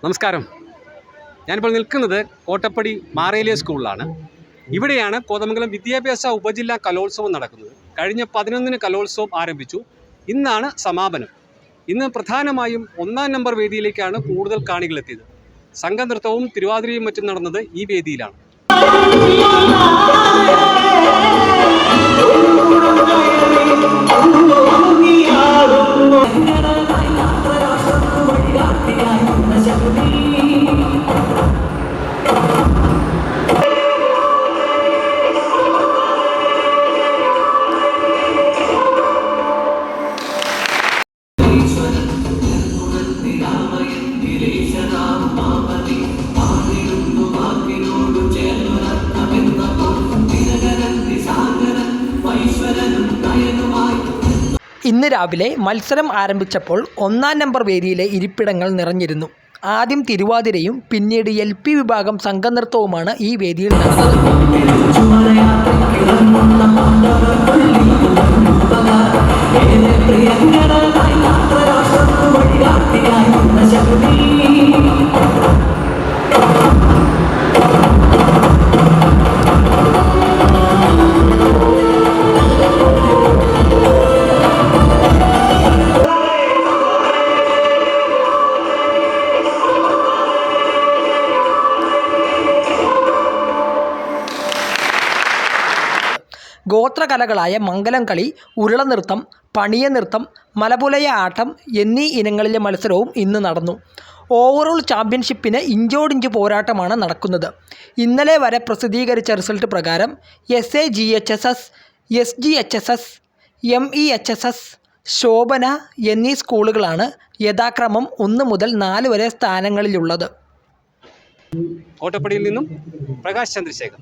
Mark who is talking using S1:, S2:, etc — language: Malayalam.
S1: നമസ്കാരം. ഞാനിപ്പോൾ നിൽക്കുന്നത് കോട്ടപ്പടി മാറേലിയ സ്കൂളിലാണ്. ഇവിടെയാണ് കോതമംഗലം വിദ്യാഭ്യാസ ഉപജില്ലാ കലോത്സവം നടക്കുന്നത്. കഴിഞ്ഞ 11-ന് കലോത്സവം ആരംഭിച്ചു. ഇന്നാണ് സമാപനം. ഇന്ന് പ്രധാനമായും 1-ാം നമ്പർ വേദിയിലേക്കാണ് കൂടുതൽ കാണികളെത്തിയത്. സംഘനൃത്തവും തിരുവാതിരയും മറ്റും നടന്നത് ഈ വേദിയിലാണ്.
S2: ഇന്ന് രാവിലെ മത്സരം ആരംഭിച്ചപ്പോൾ 1-ാം നമ്പർ വേദിയിലെ ഇരിപ്പിടങ്ങൾ നിറഞ്ഞിരുന്നു. ആദ്യം തിരുവാതിരയും പിന്നീട് LP വിഭാഗം സംഘനൃത്തവുമാണ് ഈ വേദിയിൽ നടന്നത്. ഗോത്രകലകളായ മംഗലം കളി, ഉരുളനൃത്തം, പണിയനൃത്തം, മലപുലയ ആട്ടം എന്നീ ഇനങ്ങളിലെ മത്സരവും ഇന്ന് നടന്നു. ഓവറോൾ ചാമ്പ്യൻഷിപ്പിന് ഇഞ്ചോടിഞ്ച് പോരാട്ടമാണ് നടക്കുന്നത്. ഇന്നലെ വരെ പ്രസിദ്ധീകരിച്ച റിസൾട്ട് പ്രകാരം SAGHSS, SGHSS, MEHSS, ശോഭന എന്നീ സ്കൂളുകളാണ് യഥാക്രമം 1 മുതൽ 4 വരെ സ്ഥാനങ്ങളിലുള്ളത്.
S1: കോട്ടപ്പടിയിൽ നിന്നും പ്രകാശ് ചന്ദ്രശേഖർ.